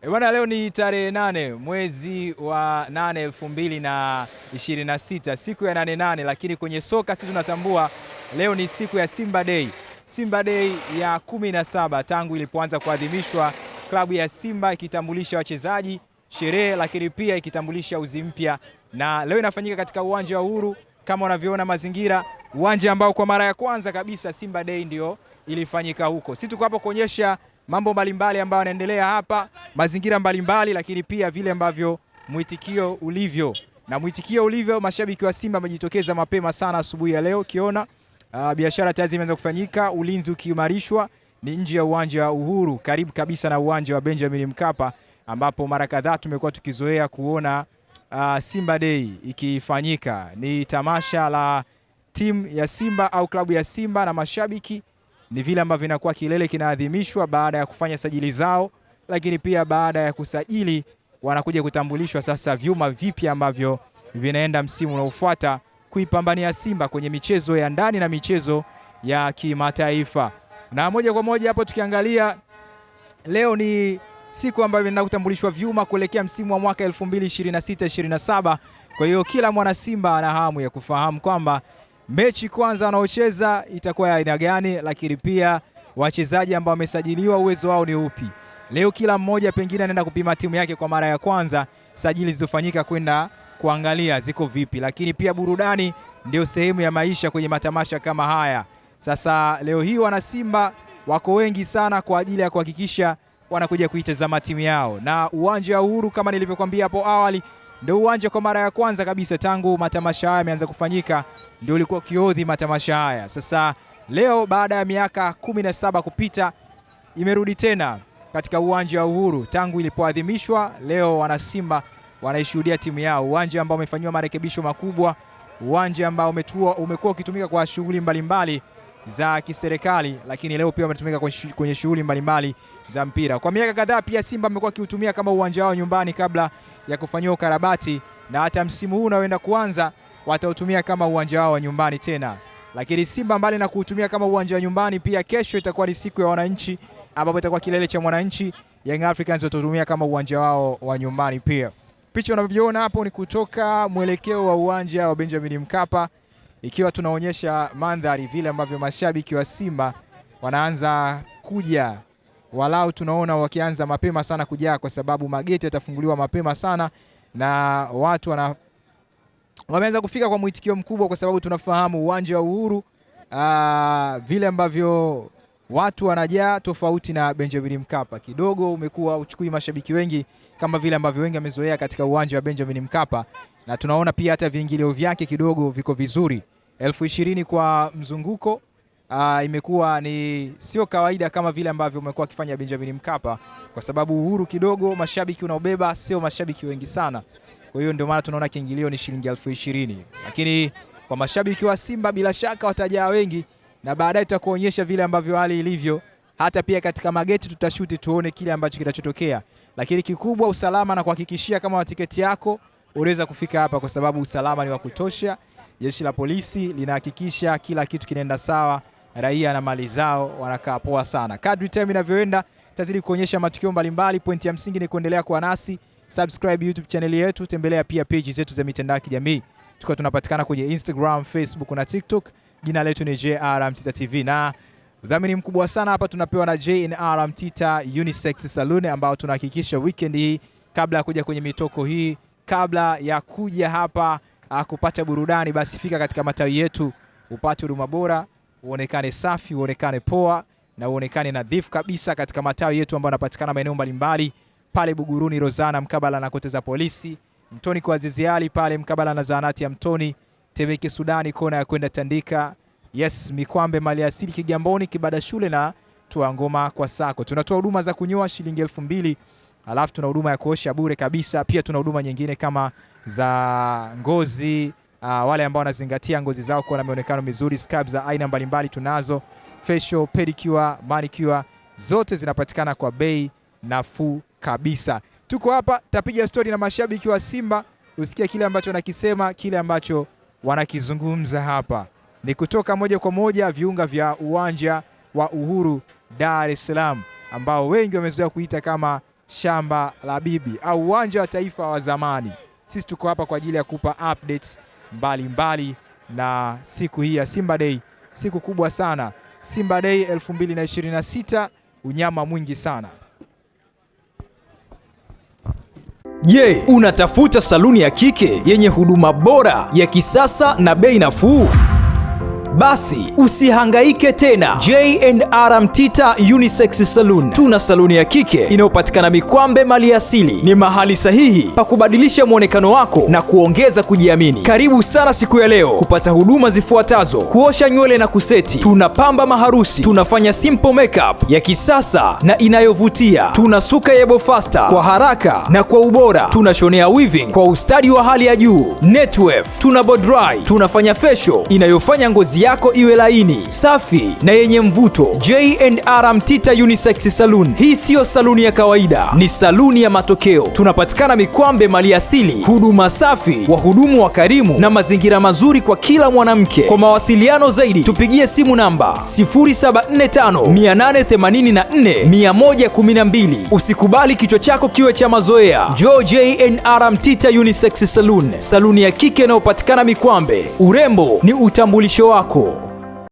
Bwana, leo ni tarehe 8 mwezi wa 8 2026, siku ya 8/8, lakini kwenye soka sisi tunatambua leo ni siku ya Simba Day. Simba Day ya 17 tangu ilipoanza kuadhimishwa, klabu ya Simba ikitambulisha wachezaji, sherehe, lakini pia ikitambulisha uzi mpya, na leo inafanyika katika uwanja wa Uhuru kama unavyoona mazingira, uwanja ambao kwa mara ya kwanza kabisa Simba Day ndio ilifanyika huko. Sisi tuko hapo kuonyesha mambo mbalimbali ambayo yanaendelea hapa, mazingira mbalimbali, lakini pia vile ambavyo mwitikio ulivyo. Na mwitikio ulivyo, mashabiki wa Simba wamejitokeza mapema sana asubuhi ya leo. Kiona biashara tayari imeanza kufanyika, ulinzi ukiimarishwa, ni nje ya uwanja wa Uhuru, karibu kabisa na uwanja wa Benjamin Mkapa, ambapo mara kadhaa tumekuwa tukizoea kuona Simba Day ikifanyika. Ni tamasha la timu ya Simba au klabu ya Simba na mashabiki, ni vile ambavyo vinakuwa kilele kinaadhimishwa baada ya kufanya sajili zao, lakini pia baada ya kusajili wanakuja kutambulishwa sasa vyuma vipya ambavyo vinaenda msimu unaofuata kuipambania Simba kwenye michezo ya ndani na michezo ya kimataifa. Na moja kwa moja hapo tukiangalia, leo ni siku ambayo inaenda kutambulishwa vyuma kuelekea msimu wa mwaka 2026-27. Kwa hiyo kila mwana Simba ana hamu ya kufahamu kwamba mechi kwanza wanaocheza itakuwa ya aina gani, lakini pia wachezaji ambao wamesajiliwa uwezo wao ni upi. Leo kila mmoja pengine anaenda kupima timu yake kwa mara ya kwanza, sajili zilizofanyika kwenda kuangalia ziko vipi, lakini pia burudani ndio sehemu ya maisha kwenye matamasha kama haya. Sasa leo hii wana Simba wako wengi sana kwa ajili ya kuhakikisha wanakuja kuitazama timu yao, na uwanja wa Uhuru kama nilivyokuambia hapo awali ndio uwanja kwa mara ya kwanza kabisa tangu matamasha haya yameanza kufanyika, ndio ulikuwa kiodhi matamasha haya. Sasa leo baada ya miaka 17 kupita imerudi tena katika uwanja wa Uhuru tangu ilipoadhimishwa. Leo wana Simba wanaishuhudia timu yao, uwanja ambao umefanywa marekebisho makubwa, uwanja ambao umekuwa ukitumika kwa shughuli mbalimbali za kiserikali, lakini leo pia umetumika kwenye shughuli mbalimbali za mpira. Kwa miaka kadhaa pia Simba amekuwa akiutumia kama uwanja wao nyumbani kabla ya kufanywa ukarabati, na hata msimu huu unaoenda kuanza watautumia kama uwanja wao wa nyumbani tena. Lakini Simba mbali na kuutumia kama uwanja wa nyumbani, pia kesho itakuwa ni siku ya wananchi, ambapo itakuwa kilele cha mwananchi. Young Africans watatumia kama uwanja wao wa nyumbani pia. Picha unavyoona hapo ni kutoka mwelekeo wa uwanja wa Benjamin Mkapa, ikiwa tunaonyesha mandhari vile ambavyo mashabiki wa Simba wanaanza kuja. Walau tunaona wakianza mapema sana kujaa, kwa sababu mageti yatafunguliwa mapema sana na watu wameanza kufika kwa mwitikio mkubwa, kwa sababu tunafahamu uwanja wa Uhuru vile ambavyo watu wanajaa, tofauti na Benjamin Mkapa. Kidogo umekuwa uchukui mashabiki wengi kama vile ambavyo wengi wamezoea katika uwanja wa Benjamin Mkapa, na tunaona pia hata viingilio vyake kidogo viko vizuri. 20,000 kwa mzunguko imekuwa ni sio kawaida kama vile ambavyo umekuwa akifanya Benjamin Mkapa, kwa sababu Uhuru kidogo mashabiki unaobeba sio mashabiki wengi sana. Kwa hiyo ndio maana tunaona kiingilio ni shilingi 20,000. Lakini kwa mashabiki wa Simba bila shaka watajaa wengi, na baadaye tutakuonyesha vile ambavyo hali ilivyo. Hata pia katika mageti tutashuti tuone kile ambacho kitachotokea. Lakini kikubwa usalama, na kuhakikishia kama tiketi yako unaweza kufika hapa, kwa sababu usalama ni wa kutosha. Jeshi la polisi linahakikisha kila kitu kinaenda sawa, raia na mali zao wanakaa poa sana. Kadri time inavyoenda tazidi kuonyesha matukio mbalimbali. Pointi ya msingi ni kuendelea kuwa nasi. Subscribe YouTube channel yetu, tembelea pia page zetu za mitandao ya kijamii. Tunapatikana kwenye Instagram, Facebook na TikTok. Jina letu ni JR Mtita TV, na dhamini mkubwa sana hapa tunapewa na JR Mtita Unisex Saloon, ambao tunahakikisha weekend hii kabla ya kuja kwenye mitoko hii, kabla ya kuja hapa kupata burudani, basi fika katika matawi yetu upate huduma bora, uonekane safi, uonekane poa na uonekane nadhifu kabisa katika matawi yetu ambayo yanapatikana maeneo mbalimbali, pale Buguruni Rozana mkabala na kote za polisi, Mtoni kwa Azizi Ali pale mkabala na zahanati ya Mtoni, Temeke Sudani kona ya kwenda Tandika, yes Mikwambe mali asili Kigamboni Kibada shule na Tuangoma kwa Sako. Tunatoa huduma za kunyoa shilingi 2,000, alafu tuna huduma ya kuosha bure kabisa. Pia tuna huduma nyingine kama za ngozi, wale ambao wanazingatia ngozi zao kuwa na muonekano mzuri, scrub za aina mbalimbali tunazo, facial, pedicure, manicure, zote zinapatikana kwa bei nafuu kabisa. Tuko hapa tapiga story na mashabiki wa Simba, usikie kile ambacho wanakisema, kile ambacho wanakizungumza hapa. Ni kutoka moja kwa moja viunga vya uwanja wa Uhuru Dar es Salaam, ambao wengi wamezoea kuita kama shamba la bibi au uwanja wa taifa wa zamani. Sisi tuko hapa kwa ajili ya kupa updates mbalimbali na siku hii ya Simba Day, siku kubwa sana. Simba Day 2026, unyama mwingi sana. Je, unatafuta saluni ya kike yenye huduma bora ya kisasa na bei nafuu? Basi usihangaike tena. J&R Mtita Unisex Saloon. Tuna saluni ya kike inayopatikana Mikwambe Maliasili. Ni mahali sahihi pa kubadilisha muonekano wako na kuongeza kujiamini. Karibu sana siku ya leo kupata huduma zifuatazo: kuosha nywele na kuseti, tunapamba maharusi, tunafanya simple makeup ya kisasa na inayovutia, tunasuka yebo faster kwa haraka na kwa ubora, tunashonea weaving kwa ustadi wa hali ya juu, netwave, tuna blow dry, tunafanya facial inayofanya ngozi yako iwe laini, safi na yenye mvuto. J&R Mtita Unisex Saloon. Hii siyo saluni ya kawaida, ni saluni ya matokeo. Tunapatikana Mikwambe Maliasili. Huduma safi, wahudumu wa karimu na mazingira mazuri kwa kila mwanamke. Kwa mawasiliano zaidi tupigie simu namba 0745884112. Usikubali kichwa chako kiwe cha mazoea. J&R Mtita Unisex Saloon, saluni ya kike inayopatikana Mikwambe. Urembo ni utambulisho wako.